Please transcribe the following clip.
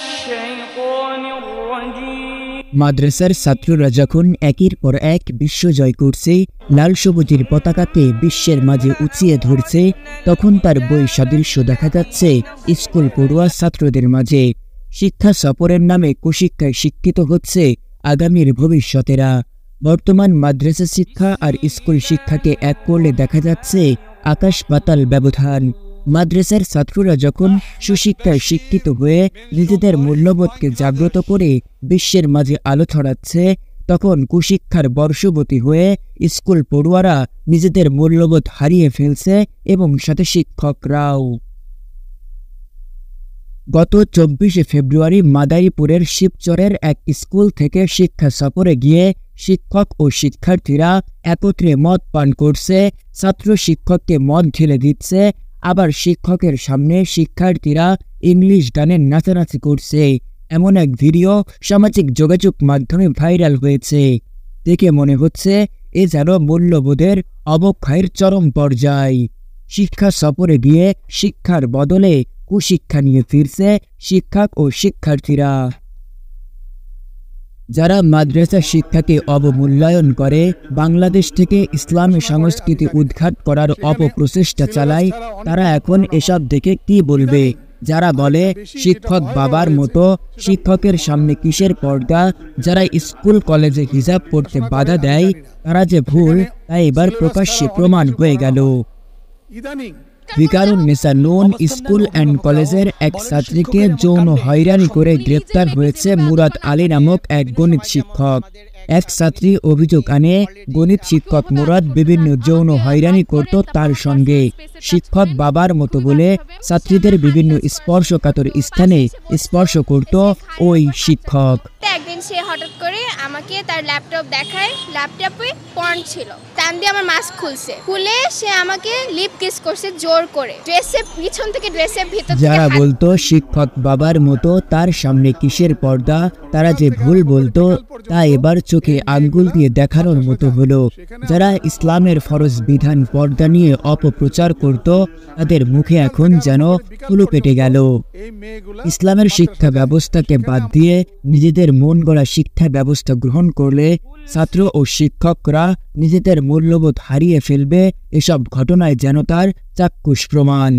الشيطان الرجيم মাদ্রাসার ছাত্ররা যখন একের পর এক বিশ্ব জয় করছে, লাল সবুজের পতাকাকে বিশ্বের মাঝে উঁচিয়ে ধরছে, তখন তার বই সাদৃশ্য দেখা যাচ্ছে স্কুল পড়ুয়া ছাত্রদের মাঝে। শিক্ষা সফরের নামে কুশিক্ষায় শিক্ষিত হচ্ছে আগামীর ভবিষ্যতেরা। বর্তমান মাদ্রাসা শিক্ষা আর স্কুল শিক্ষাকে এক করলে দেখা যাচ্ছে আকাশ পাতাল ব্যবধান। মাদ্রাসার ছাত্ররা যখন সুশিক্ষায় শিক্ষিত হয়ে নিজেদের মূল্যবোধকে জাগ্রত করে বিশ্বের মাঝে আলো ছড়াচ্ছে, তখন কুশিক্ষার বর্ষবতী হয়ে স্কুল পড়ুয়ারা নিজেদের মূল্যবোধ হারিয়ে ফেলছে এবং সাথে শিক্ষকরাও। গত 24শে ফেব্রুয়ারি মাদারীপুরের শিবচরের এক স্কুল থেকে শিক্ষা সফরে গিয়ে শিক্ষক ও শিক্ষার্থীরা একত্রে মদ পান করছে, ছাত্র শিক্ষককে মদ ঢেলে দিচ্ছে, আবার শিক্ষকের সামনে শিক্ষার্থীরা ইংলিশ গানের নাচানাচি করছে। এমন এক ভিডিও সামাজিক যোগাযোগ মাধ্যমে ভাইরাল হয়েছে। দেখে মনে হচ্ছে এ যেন মূল্যবোধের অবক্ষয়ের চরম পর্যায়। শিক্ষা সফরে গিয়ে শিক্ষার বদলে কুশিক্ষা নিয়ে ফিরছে শিক্ষক ও শিক্ষার্থীরা। যারা মাদ্রাসা শিক্ষাকে অবমূল্যায়ন করে, বাংলাদেশ থেকে ইসলামী সংস্কৃতি উদ্ঘাট করার অপপ্রচেষ্টা চালায়, তারা এখন এসব দেখে কি বলবে? যারা বলে শিক্ষক বাবার মতো, শিক্ষকের সামনে কিসের পর্দা, যারা স্কুল কলেজে হিজাব পড়তে বাধা দেয়, তারা যে ভুল তা এবার প্রকাশ্যে প্রমাণ হয়ে গেল। ভিকারুন্নেসা নুন স্কুল অ্যান্ড কলেজের এক ছাত্রীকে যৌন হয়রানি করে গ্রেপ্তার হয়েছে মুরাদ আলী নামক এক গণিত শিক্ষক। এক ছাত্রী অভিযোগ আনে গণিত শিক্ষক মুরাদ বিভিন্ন যৌন হয়রানি করত তার সঙ্গে। শিক্ষক বাবার মতো বলে ছাত্রীদের বিভিন্ন স্পর্শকাতর স্থানে স্পর্শ করত ওই শিক্ষক। একদিন সে হঠাৎ করে আমাকে তার ল্যাপটপ দেখায়, ল্যাপটপে পর্ন ছিল। টান দিয়ে আমার মাস্ক খুলে সে আমাকে লিপ কিস করছে জোর করে, ড্রেসের পিছন থেকে ড্রেসের ভিতর থেকে। যারা বলতো শিক্ষক বাবার মতো, তার সামনে কিসের পর্দা, তারা যে ভুল বলতো তা এবার চোখে আঙ্গুল দিয়ে দেখানোর মতো হলো। যারা ইসলামের ফরজ বিধান পর্দা নিয়ে অপপ্রচার করত, তাদের মুখে এখন যেন হুলু পেটে গেল। ইসলামের শিক্ষা ব্যবস্থাকে বাদ দিয়ে নিজেদের মন গড়া শিক্ষা ব্যবস্থা গ্রহণ করলে ছাত্র ও শিক্ষকরা নিজেদের মূল্যবোধ হারিয়ে ফেলবে। এসব ঘটনায় যেন তার চাক্ষুষ প্রমাণ।